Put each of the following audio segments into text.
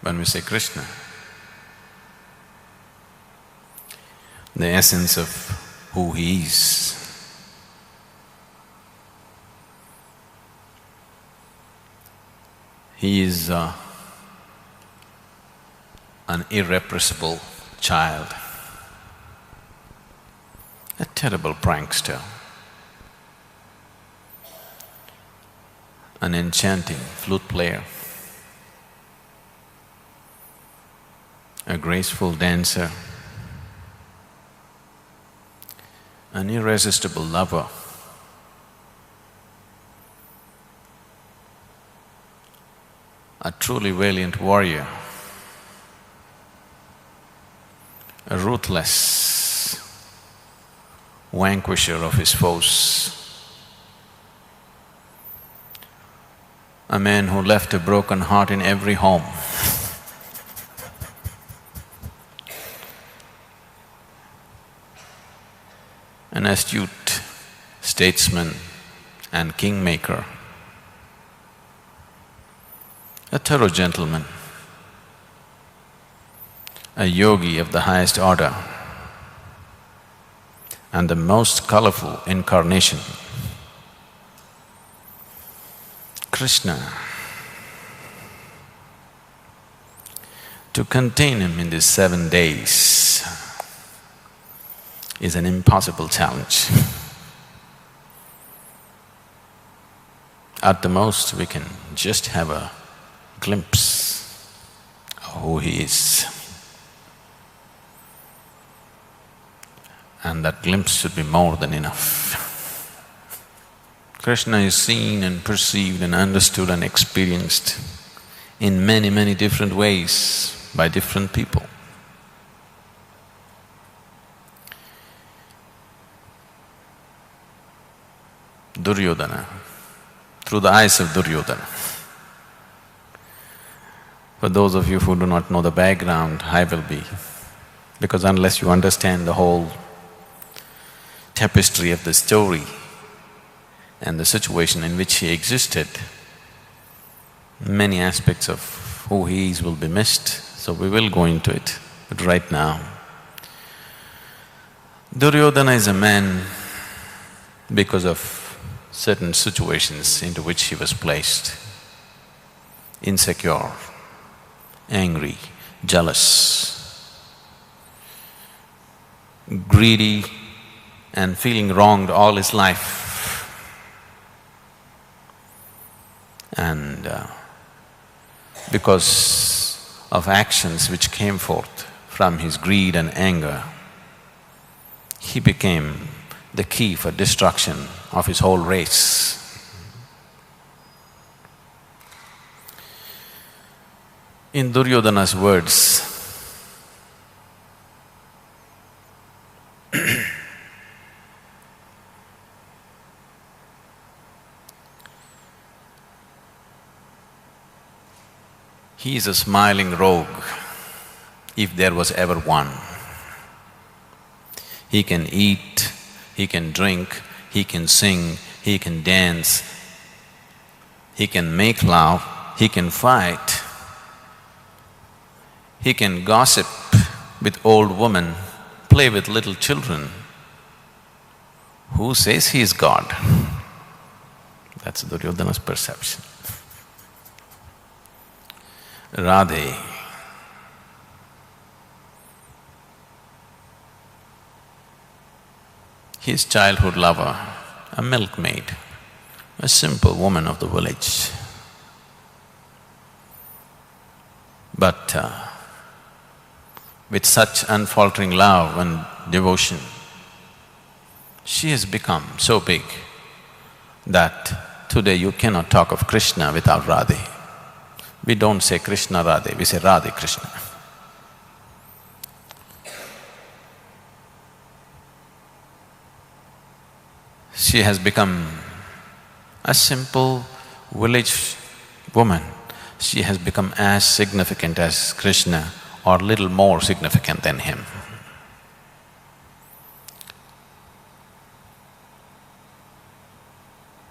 when we say Krishna, the essence of who he is. He is an irrepressible child, a terrible prankster, an enchanting flute player, a graceful dancer, an irresistible lover, a truly valiant warrior, a ruthless vanquisher of his foes, a man who left a broken heart in every home. An astute statesman and kingmaker, a thorough gentleman, a yogi of the highest order, and the most colorful incarnation, Krishna. To contain him in these 7 days is an impossible challenge. At the most, we can just have a glimpse of who he is. And that glimpse should be more than enough. Krishna is seen and perceived and understood and experienced in many, many different ways by different people. Duryodhana, through the eyes of Duryodhana. For those of you who do not know the background, I will be, because unless you understand the whole tapestry of the story and the situation in which he existed, many aspects of who he is will be missed, so we will go into it. But right now, Duryodhana is a man because of certain situations into which he was placed, insecure, angry, jealous, greedy and feeling wronged all his life. And because of actions which came forth from his greed and anger, he became the key for destruction of his whole race. In Duryodhana's words, he is a smiling rogue, if there was ever one. He can eat, he can drink, he can sing, he can dance, he can make love, he can fight, he can gossip with old women, play with little children. Who says he is God? That's Duryodhana's perception. Radhe, his childhood lover, a milkmaid, a simple woman of the village. But with such unfaltering love and devotion, she has become so big that today you cannot talk of Krishna without Radhe. We don't say Krishna Radhe, we say Radhe Krishna. She has become a simple village woman. She has become as significant as Krishna or little more significant than him.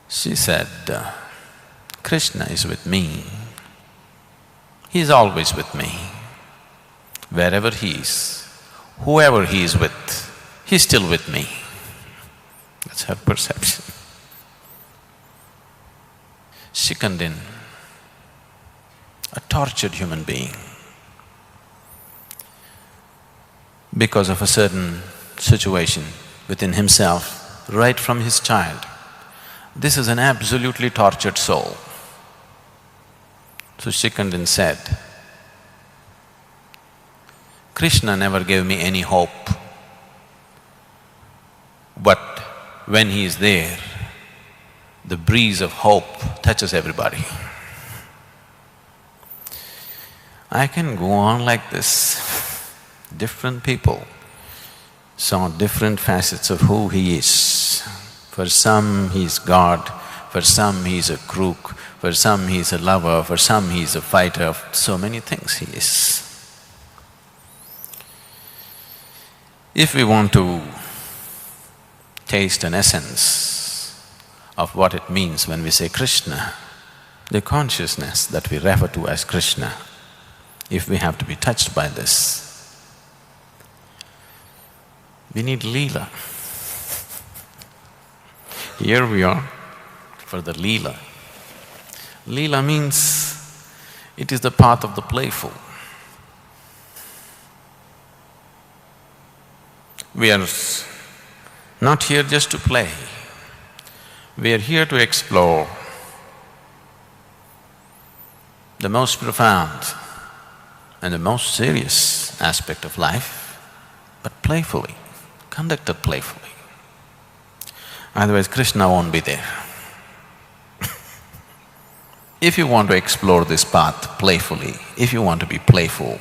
She said, Krishna is with me. He's always with me. Wherever he is, whoever he is with, he's still with me. That's her perception. Second in, a tortured human being. Because of a certain situation within himself, right from his child. This is an absolutely tortured soul. So Shikandin said, Krishna never gave me any hope, but when he is there, the breeze of hope touches everybody. I can go on like this. Different people saw different facets of who he is. For some he is God, for some he is a crook, for some he is a lover, for some he is a fighter, so many things he is. If we want to taste an essence of what it means when we say Krishna, the consciousness that we refer to as Krishna, if we have to be touched by this, we need Leela. Here we are for the Leela. Leela means it is the path of the playful. We are not here just to play, we are here to explore the most profound and the most serious aspect of life, but playfully, conducted playfully. Otherwise Krishna won't be there. If you want to explore this path playfully, if you want to be playful,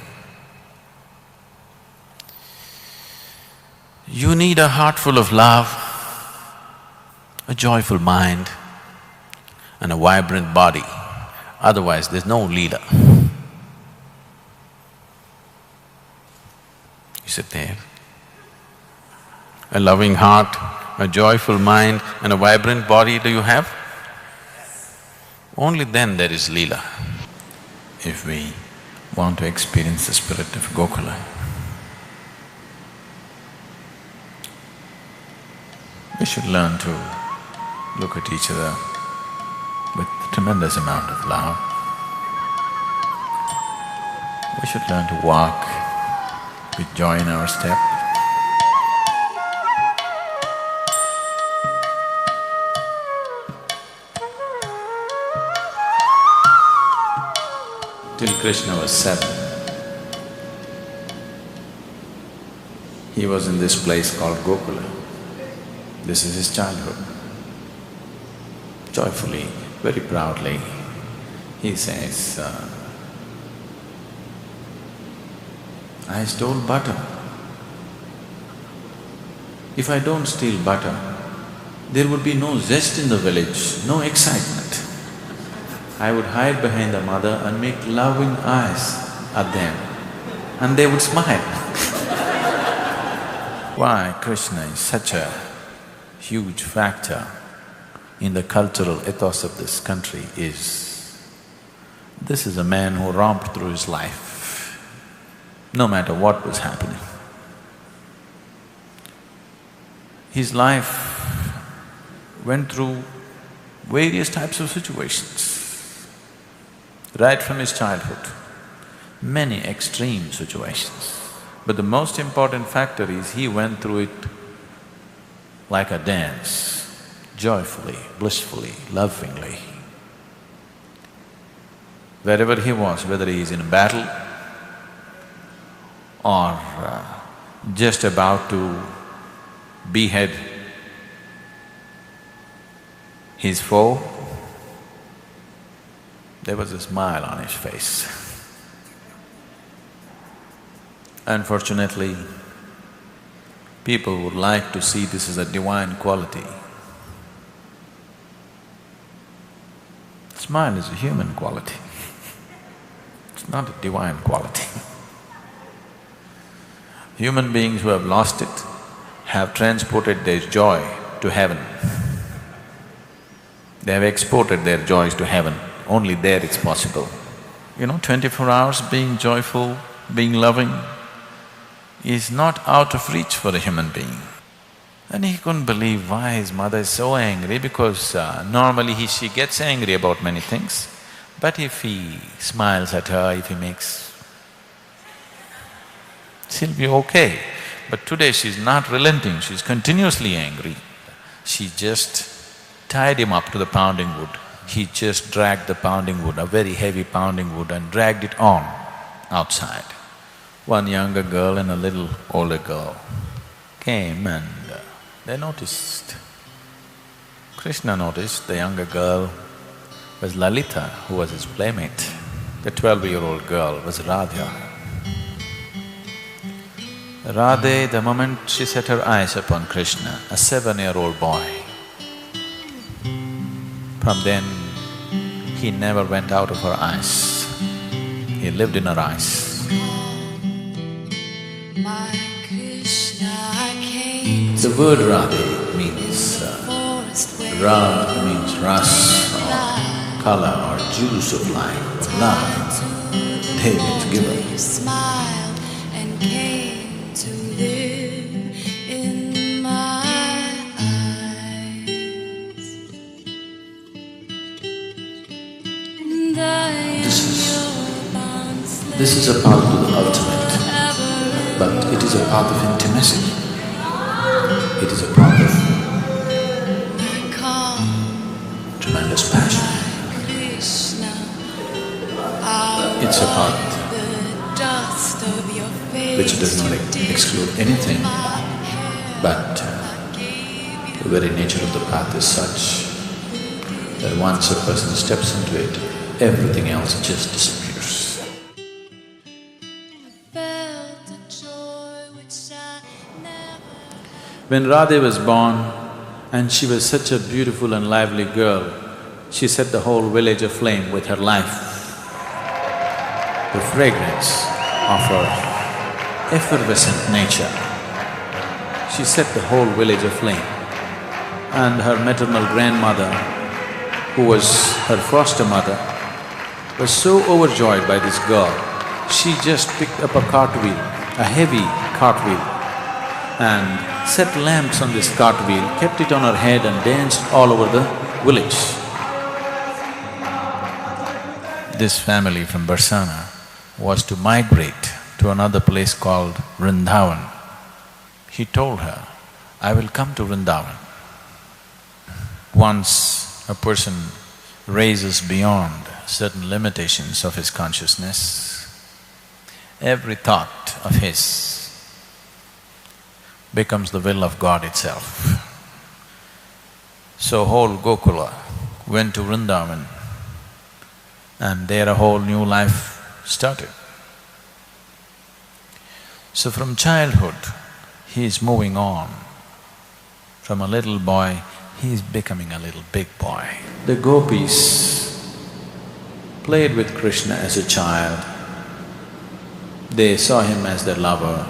you need a heart full of love, a joyful mind and a vibrant body, otherwise there's no Leela. Is it there? A loving heart, a joyful mind and a vibrant body do you have? Only then there is Leela. If we want to experience the spirit of Gokula, we should learn to look at each other with tremendous amount of love. We should learn to walk with joy in our step. Till Krishna was 7, he was in this place called Gokula. This is his childhood. Joyfully, very proudly, he says, I stole butter. If I don't steal butter, there would be no zest in the village, no excitement. I would hide behind the mother and make loving eyes at them, and they would smile. Why Krishna is such a huge factor in the cultural ethos of this country is, this is a man who romped through his life, no matter what was happening. His life went through various types of situations, right from his childhood, many extreme situations. But the most important factor is he went through it like a dance, joyfully, blissfully, lovingly. Wherever he was, whether he is in a battle or just about to behead his foe, there was a smile on his face. Unfortunately, people would like to see this as a divine quality. Smile is a human quality, it's not a divine quality. Human beings who have lost it have transported their joy to heaven. They have exported their joys to heaven, only there it's possible. 24 hours being joyful, being loving is not out of reach for a human being. And he couldn't believe why his mother is so angry, because normally she gets angry about many things. But if he smiles at her, if he makes… she'll be okay. But today she's not relenting, she's continuously angry. She just tied him up to the pounding wood. He just dragged the pounding wood, a very heavy pounding wood, and dragged it on outside. One younger girl and a little older girl came and they noticed. Krishna noticed the younger girl was Lalita, who was his playmate. The 12-year-old girl was Radha. Radhe, the moment she set her eyes upon Krishna, a 7-year-old boy, from then he never went out of her eyes. He lived in her eyes. The word Radhe means… Rad means ras, or color, or juice of life, or love. De means giver. This is a path to the ultimate, but it is a path of intimacy. It is a path of tremendous passion. It's a path which does not exclude anything, but the very nature of the path is such that once a person steps into it, everything else just disappears. When Radhe was born, and she was such a beautiful and lively girl, she set the whole village aflame with her life. The fragrance of her effervescent nature, she set the whole village aflame. And her maternal grandmother, who was her foster mother, was so overjoyed by this girl, she just picked up a cartwheel, a heavy cartwheel, and set lamps on this cartwheel, kept it on her head and danced all over the village. This family from Barsana was to migrate to another place called Vrindavan. He told her, I will come to Vrindavan. Once a person raises beyond certain limitations of his consciousness, every thought of his becomes the will of God itself. So whole Gokula went to Vrindavan, and there a whole new life started. So from childhood, he is moving on. From a little boy, he is becoming a little big boy. The gopis played with Krishna as a child. They saw him as their lover.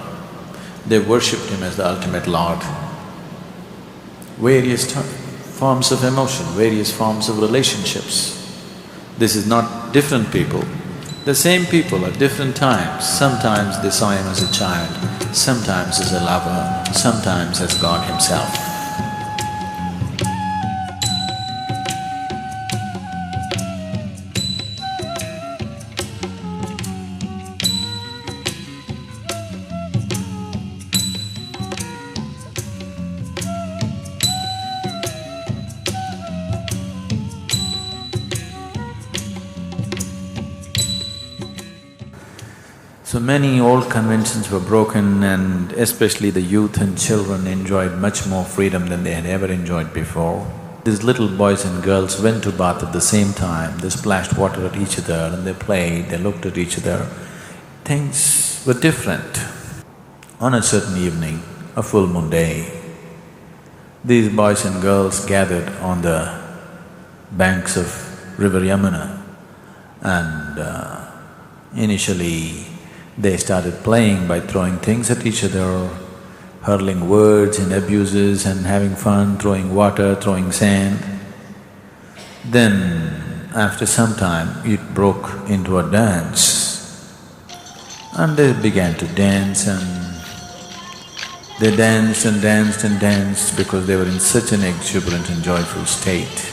They worshipped him as the ultimate Lord. Various forms of emotion, various forms of relationships. This is not different people. The same people at different times. Sometimes they saw him as a child, sometimes as a lover, sometimes as God himself. So many old conventions were broken, and especially the youth and children enjoyed much more freedom than they had ever enjoyed before. These little boys and girls went to bath at the same time, they splashed water at each other and they played, they looked at each other. Things were different. On a certain evening, a full moon day, these boys and girls gathered on the banks of river Yamuna, and initially they started playing by throwing things at each other, hurling words and abuses and having fun, throwing water, throwing sand. Then after some time it broke into a dance. And they began to dance and they danced and danced and danced because they were in such an exuberant and joyful state.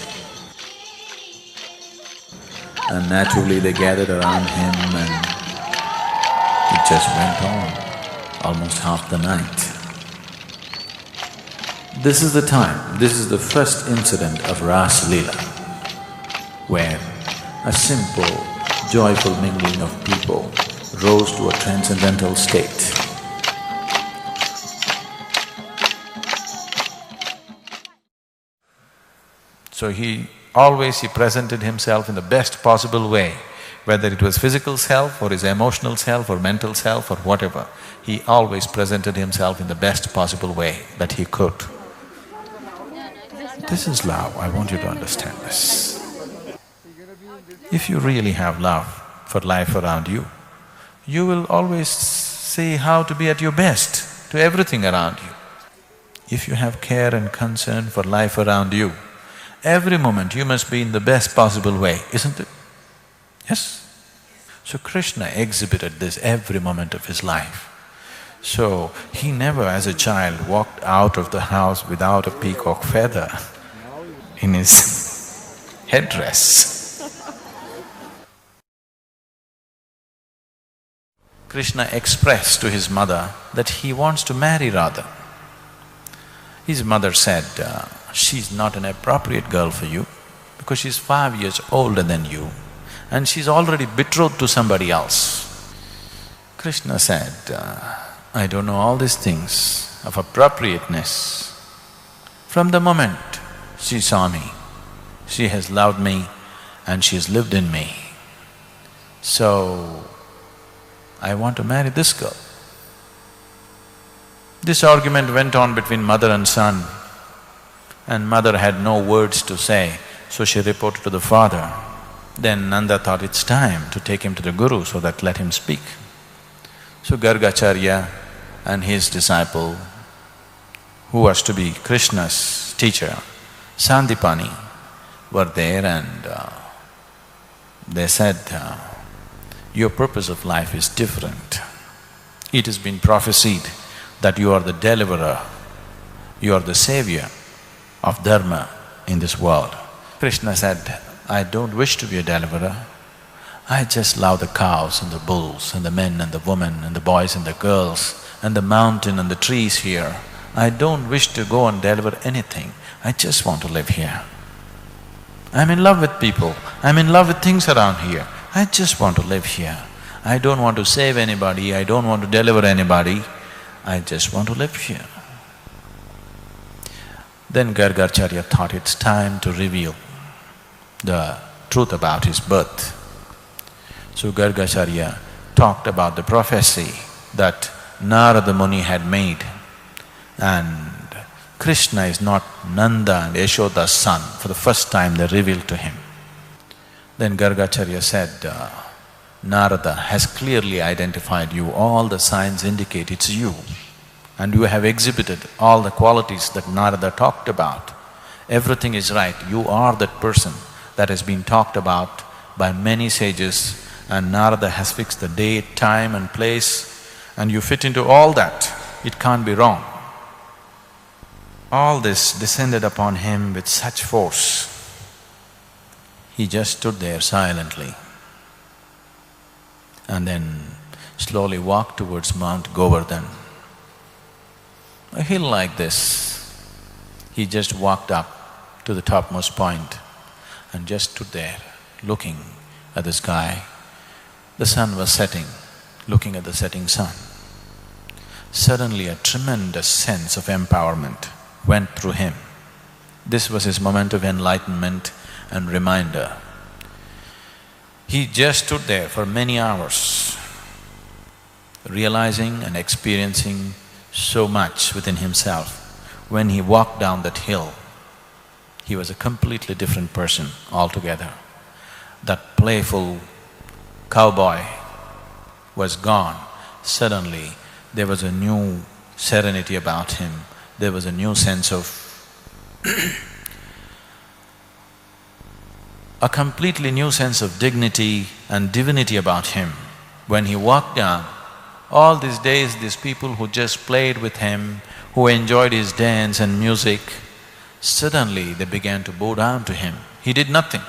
And naturally they gathered around him and it just went on almost half the night. This is the time, this is the first incident of Ras Leela, where a simple, joyful mingling of people rose to a transcendental state. So he presented himself in the best possible way, whether it was physical self or his emotional self or mental self or whatever, he always presented himself in the best possible way that he could. This is love, I want you to understand this. If you really have love for life around you, you will always see how to be at your best to everything around you. If you have care and concern for life around you, every moment you must be in the best possible way, isn't it? Yes? So Krishna exhibited this every moment of his life. So he never as a child walked out of the house without a peacock feather in his headdress. Krishna expressed to his mother that he wants to marry Radha. His mother said, she's not an appropriate girl for you because she's 5 years older than you and she's already betrothed to somebody else. Krishna said, I don't know all these things of appropriateness. From the moment she saw me, she has loved me and she has lived in me. So, I want to marry this girl. This argument went on between mother and son, and mother had no words to say, so she reported to the father. Then Nanda thought it's time to take him to the Guru so that let him speak. So Gargacharya and his disciple, who was to be Krishna's teacher, Sandipani, were there and they said, your purpose of life is different. It has been prophesied that you are the deliverer, you are the savior of dharma in this world. Krishna said, I don't wish to be a deliverer. I just love the cows and the bulls and the men and the women and the boys and the girls and the mountain and the trees here. I don't wish to go and deliver anything. I just want to live here. I'm in love with people, I'm in love with things around here. I just want to live here. I don't want to save anybody, I don't want to deliver anybody. I just want to live here. Then Gargacharya thought it's time to reveal the truth about his birth. So Gargacharya talked about the prophecy that Narada Muni had made, and Krishna is not Nanda and Yashoda's son. For the first time they revealed to him. Then Gargacharya said, Narada has clearly identified you, all the signs indicate it's you. And you have exhibited all the qualities that Narada talked about. Everything is right, you are that person that has been talked about by many sages, and Narada has fixed the date, time and place, and you fit into all that, it can't be wrong. All this descended upon him with such force. He just stood there silently and then slowly walked towards Mount Govardhan. A hill like this, he just walked up to the topmost point and just stood there looking at the sky. The sun was setting, looking at the setting sun. Suddenly a tremendous sense of empowerment went through him. This was his moment of enlightenment and reminder. He just stood there for many hours, realizing and experiencing so much within himself. When he walked down that hill, he was a completely different person altogether. That playful cowboy was gone. Suddenly, there was a new serenity about him, there was a new sense of a completely new sense of dignity and divinity about him. When he walked down, all these days, these people who just played with him, who enjoyed his dance and music, suddenly they began to bow down to him. He did nothing.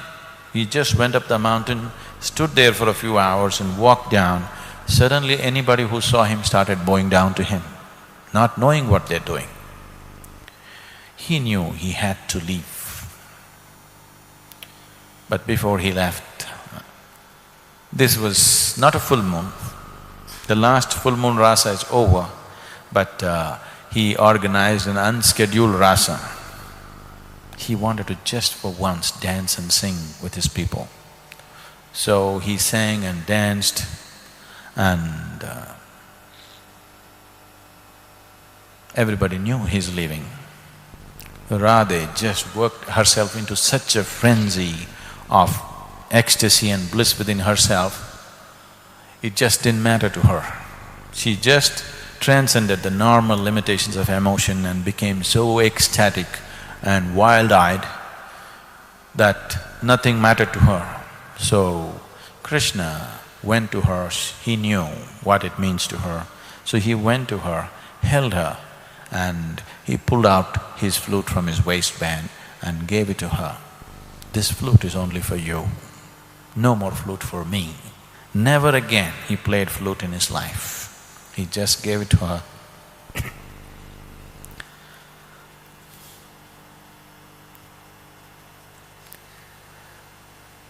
He just went up the mountain, stood there for a few hours and walked down. Suddenly anybody who saw him started bowing down to him, not knowing what they're doing. He knew he had to leave. But before he left, this was not a full moon. The last full moon rasa is over, but he organized an unscheduled rasa. He wanted to just for once dance and sing with his people. So he sang and danced and everybody knew he's leaving. Radhe just worked herself into such a frenzy of ecstasy and bliss within herself, it just didn't matter to her. She just transcended the normal limitations of emotion and became so ecstatic and wild-eyed that nothing mattered to her. So Krishna went to her, he knew what it means to her. So he went to her, held her, and he pulled out his flute from his waistband and gave it to her. This flute is only for you, no more flute for me. Never again he played flute in his life. He just gave it to her.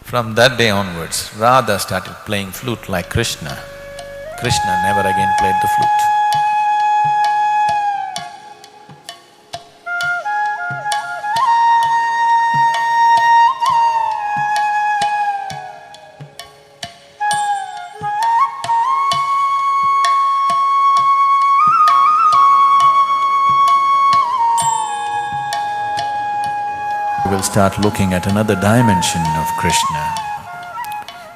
From that day onwards, Radha started playing flute like Krishna. Krishna never again played the flute. We'll start looking at another dimension of Krishna.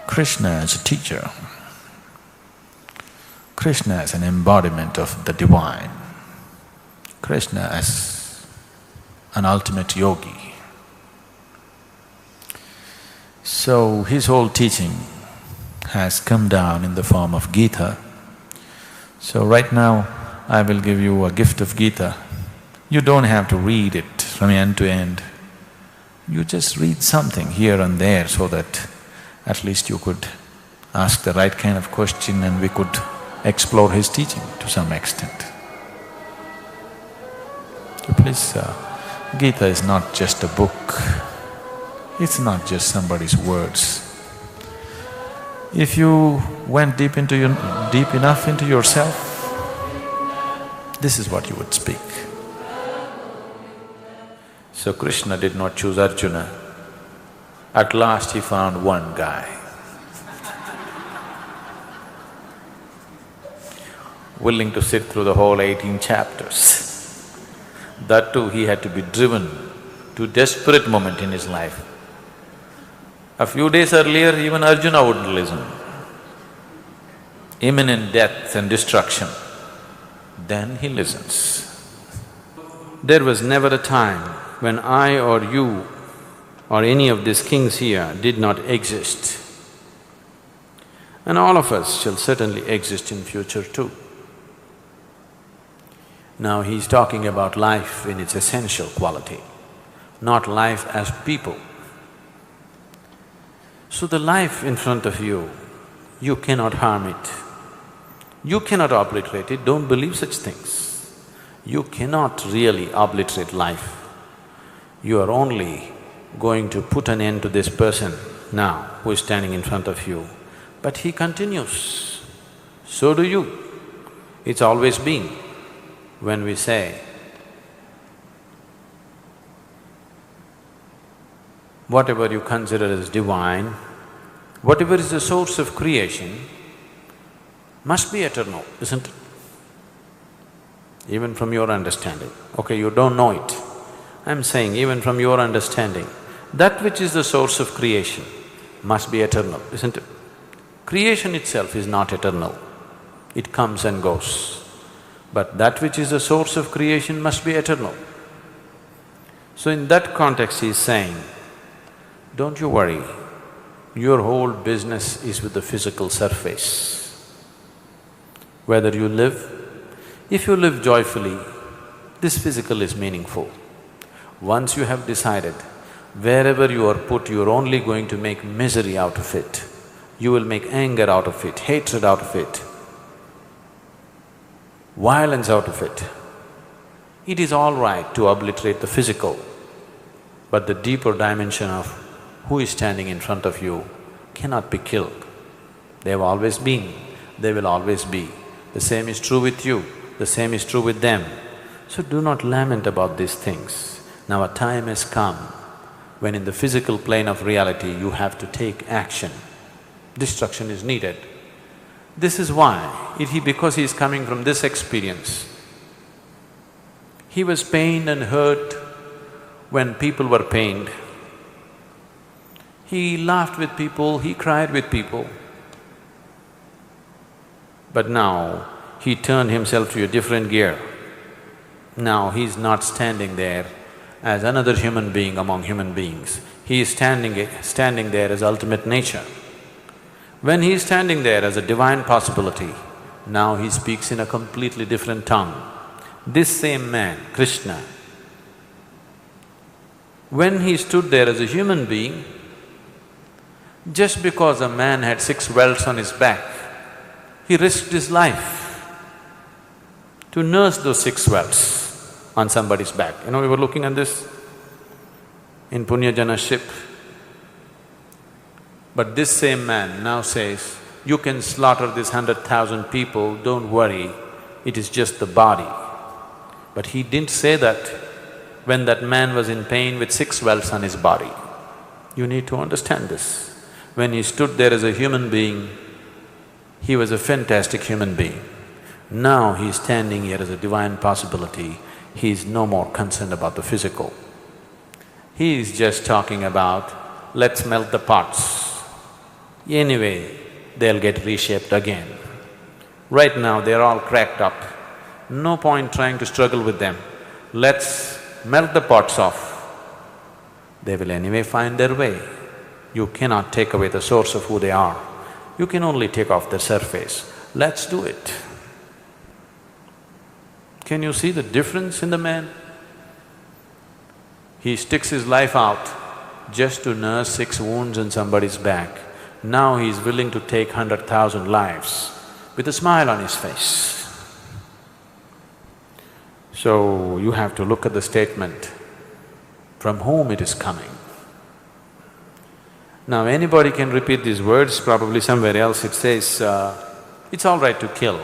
Krishna as a teacher. Krishna as an embodiment of the divine. Krishna as an ultimate yogi. So his whole teaching has come down in the form of Gita. So right now I will give you a gift of Gita. You don't have to read it from end to end. You just read something here and there so that at least you could ask the right kind of question and we could explore his teaching to some extent. So please, Gita is not just a book, it's not just somebody's words. If you went deep enough into yourself, this is what you would speak. So Krishna did not choose Arjuna. At last he found one guy. Willing to sit through the whole 18 chapters. That too, he had to be driven to a desperate moment in his life. A few days earlier, even Arjuna wouldn't listen. Imminent death and destruction. Then he listens. There was never a time when I or you or any of these kings here did not exist. And all of us shall certainly exist in future too. Now he's talking about life in its essential quality, not life as people. So the life in front of you, you cannot harm it. You cannot obliterate it, don't believe such things. You cannot really obliterate life. You are only going to put an end to this person now who is standing in front of you. But he continues, so do you. It's always been. When we say, whatever you consider as divine, whatever is the source of creation, must be eternal, isn't it? Even from your understanding. Okay, you don't know it. I'm saying even from your understanding, that which is the source of creation must be eternal, isn't it? Creation itself is not eternal, it comes and goes. But that which is the source of creation must be eternal. So in that context, he is saying, Don't you worry, your whole business is with the physical surface. Whether you live, if you live joyfully, this physical is meaningful. Once you have decided, wherever you are put, you are only going to make misery out of it. You will make anger out of it, hatred out of it, violence out of it. It is all right to obliterate the physical, but the deeper dimension of who is standing in front of you cannot be killed. They have always been, they will always be. The same is true with you, the same is true with them. So do not lament about these things. Now a time has come when in the physical plane of reality you have to take action. Destruction is needed. This is why, because he is coming from this experience, he was pained and hurt when people were pained. He laughed with people, he cried with people. But now, he turned himself to a different gear. Now he is not standing there as another human being among human beings. He is standing there as ultimate nature. When he is standing there as a divine possibility, now he speaks in a completely different tongue. This same man, Krishna, when he stood there as a human being, just because a man had 6 welts on his back, he risked his life to nurse those 6 welts on somebody's back. You know, we were looking at this in Punyajana's ship. But this same man now says, you can slaughter this 100,000 people, don't worry, it is just the body. But he didn't say that when that man was in pain with 6 welts on his body. You need to understand this. When he stood there as a human being, he was a fantastic human being. Now he is standing here as a divine possibility, he is no more concerned about the physical. He is just talking about, let's melt the pots. Anyway, they'll get reshaped again. Right now, they're all cracked up. No point trying to struggle with them. Let's melt the pots off. They will anyway find their way. You cannot take away the source of who they are. You can only take off the surface. Let's do it. Can you see the difference in the man? He sticks his life out just to nurse 6 wounds on somebody's back. Now he is willing to take 100,000 lives with a smile on his face. So you have to look at the statement, from whom it is coming. Now anybody can repeat these words, probably somewhere else it says, it's all right to kill.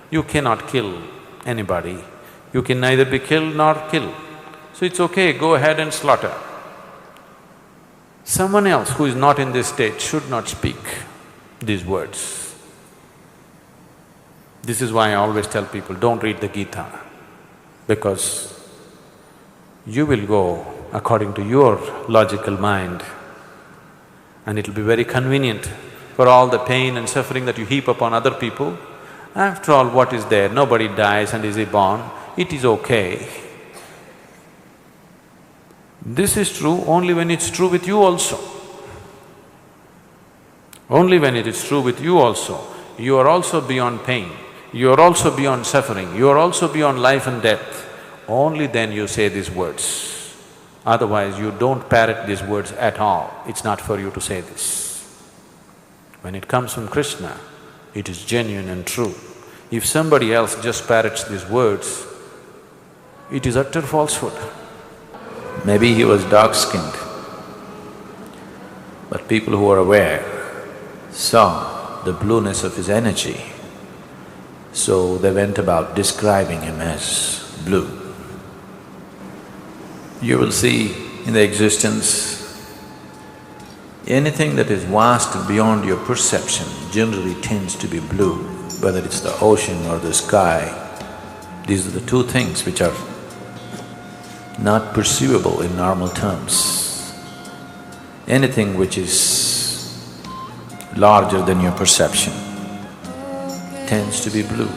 You cannot kill anybody. You can neither be killed nor kill. So it's okay, go ahead and slaughter. Someone else who is not in this state should not speak these words. This is why I always tell people, don't read the Gita, because you will go according to your logical mind and it'll be very convenient for all the pain and suffering that you heap upon other people. After all, what is there? Nobody dies and is born, it is okay. This is true only when it's true with you also. Only when it is true with you also. You are also beyond pain, you are also beyond suffering, you are also beyond life and death. Only then you say these words. Otherwise, you don't parrot these words at all. It's not for you to say this. When it comes from Krishna, it is genuine and true. If somebody else just parrots these words, it is utter falsehood. Maybe he was dark-skinned, but people who are aware saw the blueness of his energy, so they went about describing him as blue. You will see in the existence, anything that is vast and beyond your perception generally tends to be blue, whether it's the ocean or the sky. These are the 2 things which are not perceivable in normal terms. Anything which is larger than your perception tends to be blue,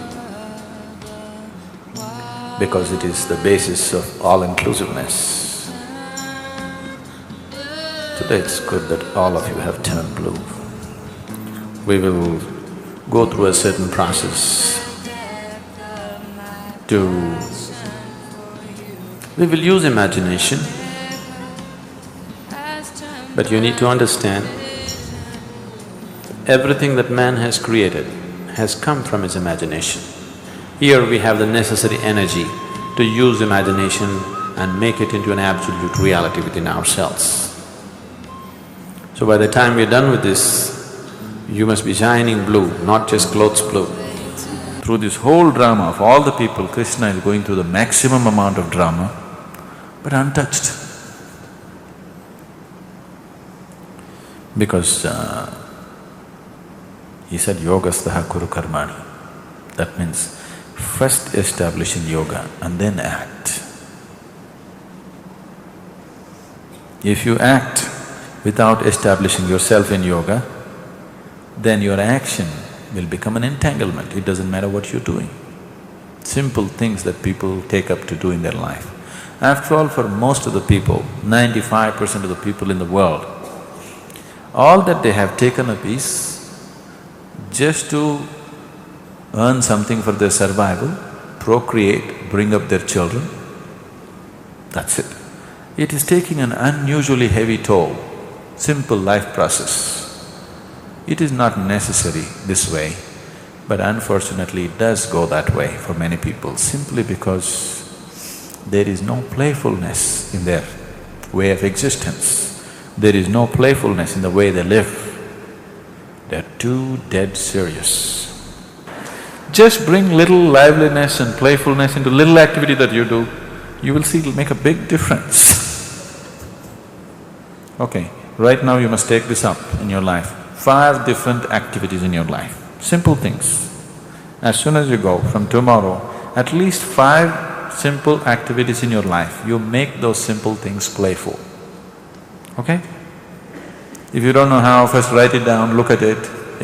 because it is the basis of all-inclusiveness. To It's good that all of you have turned blue. We will go through a certain process we will use imagination, but you need to understand, everything that man has created has come from his imagination. Here we have the necessary energy to use imagination and make it into an absolute reality within ourselves. So by the time we're done with this, you must be shining blue, not just clothes blue. Through this whole drama of all the people, Krishna is going through the maximum amount of drama, but untouched. Because he said, yogastaha kuru karmani. That means first establish in yoga and then act. If you act without establishing yourself in yoga, then your action will become an entanglement. It doesn't matter what you're doing. Simple things that people take up to do in their life. After all, for most of the people, 95% of the people in the world, all that they have taken up is just to earn something for their survival, procreate, bring up their children, that's it. It is taking an unusually heavy toll, simple life process. It is not necessary this way, but unfortunately it does go that way for many people simply because there is no playfulness in their way of existence. There is no playfulness in the way they live. They're too dead serious. Just bring little liveliness and playfulness into little activity that you do, you will see it'll make a big difference. Okay, right now you must take this up in your life. 5 different activities in your life, simple things. As soon as you go, from tomorrow, at least 5 simple activities in your life, you make those simple things playful, okay? If you don't know how, first write it down, look at it,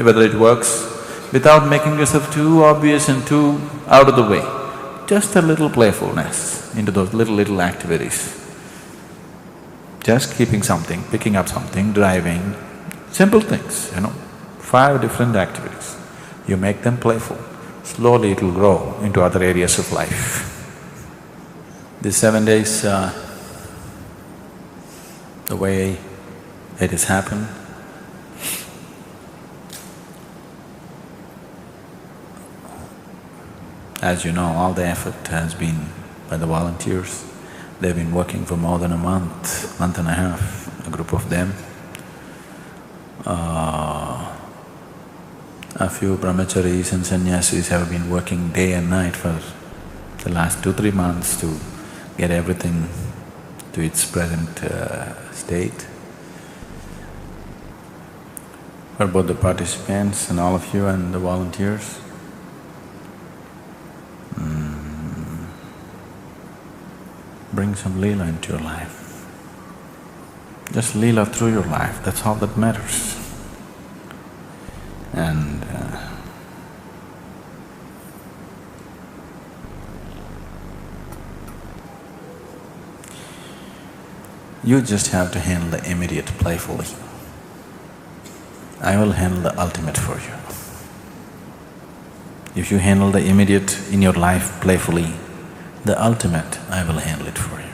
whether it works, without making yourself too obvious and too out of the way. Just a little playfulness into those little activities. Just keeping something, picking up something, driving, simple things, 5 different activities. You make them playful, slowly it'll grow into other areas of life. These 7 days, the way it has happened, as you know, all the effort has been by the volunteers. They've been working for more than a month and a half, a group of them. A few brahmacharis and sannyasis have been working day and night for the last 2-3 months to get everything to its present state. For both the participants and all of you and the volunteers, bring some leela into your life. Just leela through your life, that's all that matters. And you just have to handle the immediate playfully. I will handle the ultimate for you. If you handle the immediate in your life playfully, the ultimate, I will handle it for you.